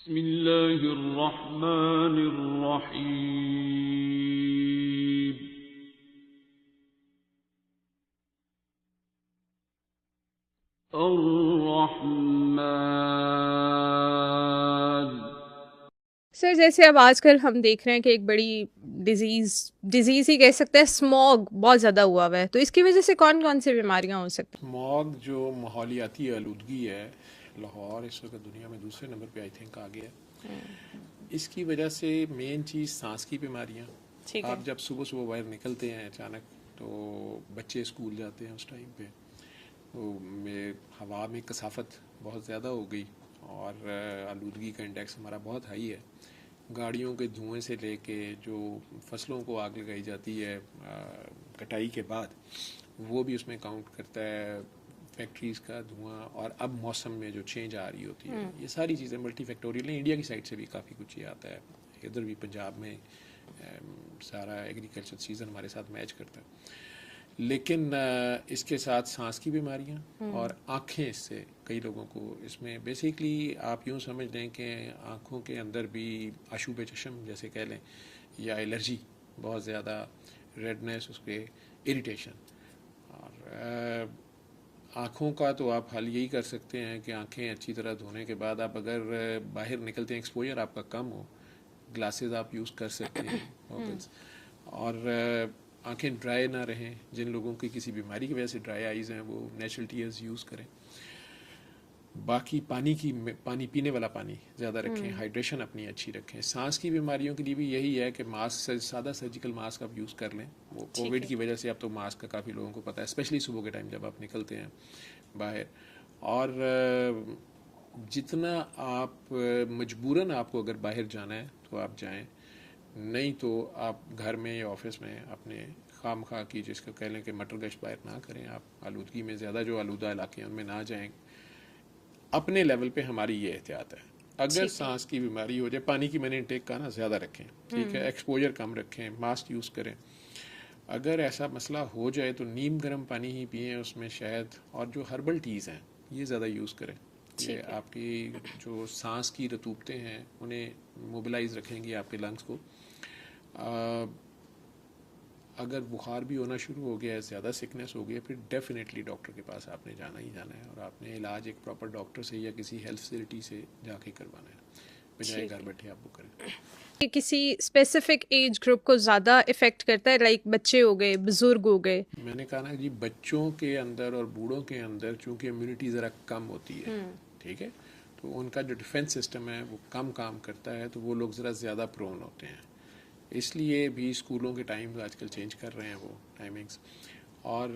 बिस्मिल्लाहिर्रहमानिर्रहीम। अर्रहमान। सर जैसे अब आजकल हम देख रहे हैं कि एक बड़ी डिजीज़ ही कह सकते हैं, स्मॉग बहुत ज़्यादा हुआ हुआ है, तो इसकी वजह से कौन कौन सी बीमारियां हो सकती स्मॉग जो माहौलियाती आलूदगी है, लाहौर इस वक्त दुनिया में दूसरे नंबर पे आई थिंक आ गया है। इसकी वजह से मेन चीज़ सांस की बीमारियाँ। ठीक है। आप जब सुबह सुबह बाहर निकलते हैं अचानक, तो बच्चे स्कूल जाते हैं उस टाइम पे, तो हवा में कसाफत बहुत ज़्यादा हो गई और आलूदगी का इंडेक्स हमारा बहुत हाई है। गाड़ियों के धुएं से लेके जो फसलों को आग लगाई जाती है कटाई के बाद, वो भी उसमें काउंट करता है। फैक्ट्रीज़ का धुआं और अब मौसम में जो चेंज आ रही होती है, ये सारी चीज़ें मल्टी फैक्टोरियल हैं। इंडिया की साइड से भी काफ़ी कुछ ये आता है, इधर भी पंजाब में सारा एग्रीकल्चर सीज़न हमारे साथ मैच करता है। लेकिन इसके साथ सांस की बीमारियां और आँखें, इससे कई लोगों को इसमें बेसिकली आप यूँ समझ लें कि आँखों के अंदर भी आशूब चशम जैसे कह लें, या एलर्जी बहुत ज़्यादा, रेडनेस, उसके इरिटेशन। और आँखों का तो आप हल यही कर सकते हैं कि आँखें अच्छी तरह धोने के बाद आप अगर बाहर निकलते हैं, एक्सपोजर आपका कम हो, ग्लासेस आप यूज़ कर सकते हैं गॉगल्स। और आंखें ड्राई ना रहें, जिन लोगों की किसी बीमारी की वजह से ड्राई आइज़ हैं, वो नेचुरल टीयर्स यूज़ करें। बाकी पानी पीने वाला पानी ज़्यादा रखें, हाइड्रेशन अपनी अच्छी रखें। सांस की बीमारियों के लिए भी यही है कि मास्क, सादा सर्जिकल मास्क आप यूज़ कर लें। वो कोविड की वजह से अब तो मास्क का काफ़ी लोगों को पता है, स्पेशली सुबह के टाइम जब आप निकलते हैं बाहर। और जितना आप मजबूरन आपको अगर बाहर जाना है तो आप जाएं, नहीं तो आप घर में या ऑफिस में अपने खाम खा की, जिसको कह लें कि मटर गश्त बाहर ना करें। आप आलूदगी में ज़्यादा जो आलूदा इलाके हैं उनमें ना जाएं। अपने लेवल पे हमारी ये एहतियात है। अगर सांस की बीमारी हो जाए, पानी की मैंने इंटेक का ना ज़्यादा रखें, ठीक है, एक्सपोजर कम रखें, मास्क यूज़ करें। अगर ऐसा मसला हो जाए तो नीम गर्म पानी ही पिएं, उसमें शहद और जो हर्बल टीज़ हैं ये ज़्यादा यूज़ करें। ये आपकी जो सांस की रतूबतें हैं उन्हें मोबिलाइज रखेंगी, आपके लंग्स को। अगर बुखार भी होना शुरू हो गया है, ज़्यादा सिकनेस हो गई है, फिर डेफिनेटली डॉक्टर के पास आपने जाना ही जाना है, और आपने इलाज एक प्रॉपर डॉक्टर से या किसी हेल्थ फैसिलिटी से जाके करवाना है, बजाय घर बैठे आप वो करें। है? किसी स्पेसिफिक एज ग्रुप को ज़्यादा इफ़ेक्ट करता है, लाइक बच्चे हो गए, बुजुर्ग हो गए? मैंने कहा ना जी, बच्चों के अंदर और बूढ़ों के अंदर चूँकि इम्यूनिटी ज़रा कम होती है, ठीक है, तो उनका जो डिफेंस सिस्टम है वो कम काम करता है, तो वो लोग ज़रा ज़्यादा प्रोन होते हैं। इसलिए भी स्कूलों के टाइम आजकल चेंज कर रहे हैं वो टाइमिंग्स। और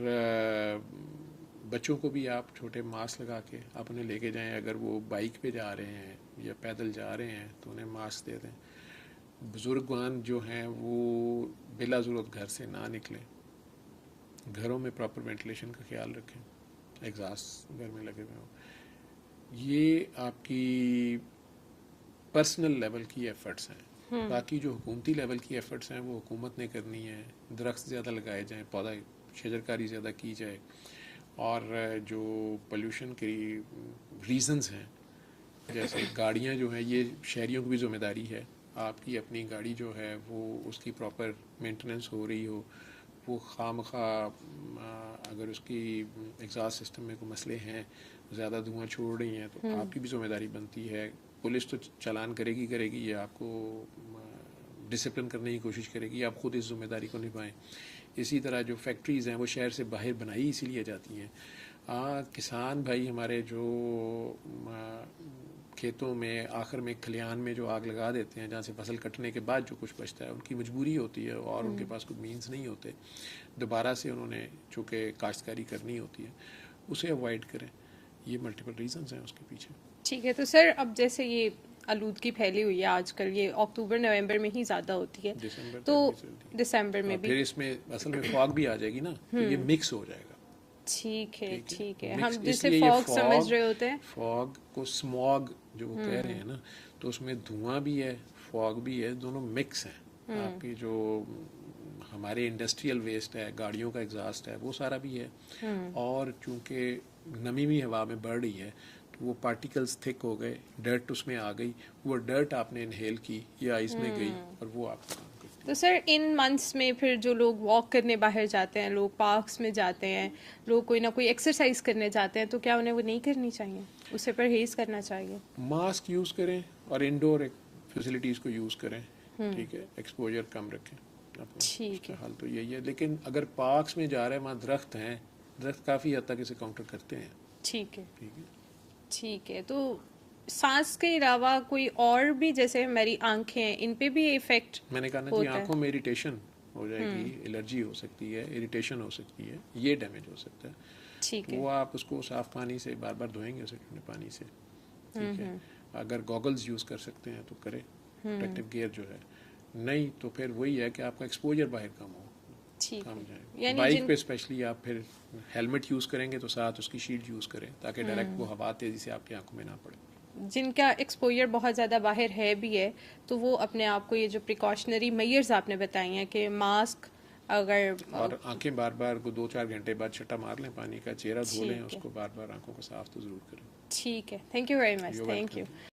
बच्चों को भी आप छोटे मास्क लगा के अपने लेके जाएं। अगर वो बाइक पे जा रहे हैं या पैदल जा रहे हैं तो उन्हें मास्क दे दें। बुजुर्गान जो हैं वो बिला ज़रूरत घर से ना निकलें, घरों में प्रॉपर वेंटिलेशन का ख्याल रखें, एग्जॉस्ट घर में लगे हुए हों। ये आपकी पर्सनल लेवल की एफ़र्ट्स हैं। बाकी जो हुकूमती लेवल की एफ़र्ट्स हैं वो हुकूमत ने करनी है। दरख्त ज़्यादा लगाए जाएं, पौधा शजरकारी ज़्यादा की जाए, और जो पोल्यूशन की रीज़न्स हैं, जैसे गाड़ियाँ जो हैं, ये शहरियों की भी ज़िम्मेदारी है। आपकी अपनी गाड़ी जो है वो उसकी प्रॉपर मेंटेनेंस हो रही हो, वो खामखा अगर उसकी एग्जॉस्ट सिस्टम में कोई मसले हैं, ज़्यादा धुआं छोड़ रही हैं, तो आपकी भी ज़िम्मेदारी बनती है। पुलिस तो चालान करेगी, ये आपको डिसिप्लिन करने की कोशिश करेगी, आप ख़ुद इस ज़िम्मेदारी को निभाएं। इसी तरह जो फैक्ट्रीज़ हैं वो शहर से बाहर बनाई इसीलिए जाती हैं। किसान भाई हमारे जो खेतों में आखिर में खलिहान में जो आग लगा देते हैं, जहाँ से फसल कटने के बाद जो कुछ बचता है, उनकी मजबूरी होती है और उनके पास कोई मीन्स नहीं होते दोबारा से उन्होंने चूँकि काश्तकारी करनी होती है, उसे अवॉइड करें। ये मल्टीपल रीजंस हैं उसके पीछे। ठीक है, तो सर अब जैसे ये आलूदगी फैली हुई है आजकल, ये अक्टूबर नवंबर में ही ज़्यादा होती है, दिसंबर तो तक भी चलती है। दिसंबर में और भी। फिर इसमें असल में फॉग भी आ जाएगी ना, तो ये मिक्स हो जाएगा। ठीक है, ठीक है, हम मिक्स, जैसे इसलिए ये फॉग समझ रहे होते हैं। फॉग को स्मॉग जो वो कह रहे हैं ना, तो उसमें धुआं भी है, फॉग भी है, दोनों मिक्स हैं। आपकी जो हमारे इंडस्ट्रियल वेस्ट है, गाड़ियों का एग्जॉस्ट है, वो सारा भी है। और चूंकि नमी भी हवा में बढ़ रही है, वो पार्टिकल्स थिक हो गए, डर्ट उसमें आ गई, वो डर्ट आपने इनहेल की, ये आइज़ में गई और वो आपको काम करती है। तो सर इन मंथ्स में फिर जो लोग वॉक करने बाहर जाते हैं, लोग पार्क्स में जाते हैं, लोग कोई ना कोई एक्सरसाइज करने जाते हैं, तो क्या उन्हें वो नहीं करनी चाहिए, उसे परहेज करना चाहिए? मास्क यूज़ करें और इंडोर फैसिलिटीज़ को यूज़ करें, ठीक है, एक्सपोजर कम रखें अपना। ठीक है। हाल तो यही है, लेकिन अगर पार्क्स में जा रहे हैं, वहाँ दरख्त हैं, दरख्त काफ़ी हद तक इसे काउंटर करते हैं। ठीक है। ठीक है, ठीक है। तो सांस के अलावा कोई और भी, जैसे हमारी आंखें हैं, इन पे भी इफेक्ट मैंने कहा ना जी, होता है? आंखों में इरिटेशन हो जाएगी, एलर्जी हो सकती है, इरिटेशन हो सकती है, ये डैमेज हो सकता है। ठीक है। वो आप उसको साफ पानी से बार बार धोएंगे, उसे ठंडे पानी से, ठीक है। अगर गॉगल्स यूज़ कर सकते हैं तो करें, प्रोटेक्टिव गियर जो है, नहीं तो फिर वही है कि आपका एक्सपोजर बाहर कम हो, ठीक कम है। जाए। यानी बाइक पे स्पेशली आप फिर हेलमेट यूज़ करेंगे तो साथ उसकी शील्ड यूज़ करें, ताकि डायरेक्ट वो हवा तेज़ी से आपकी आंखों में ना पड़े। जिनका एक्सपोजर बहुत ज़्यादा बाहर है भी है, तो वो अपने आप को, ये जो प्रिकॉशनरी मेजर्स आपने बताई हैं कि मास्क, अगर और आंखें बार बार को 2-4 घंटे बाद छट्टा मार लें पानी का, चेहरा धो लें, ठीक है। उसको बार बार आंखों को साफ तो ज़रूर करें। ठीक है। Thank you very much. You're thank you. welcome.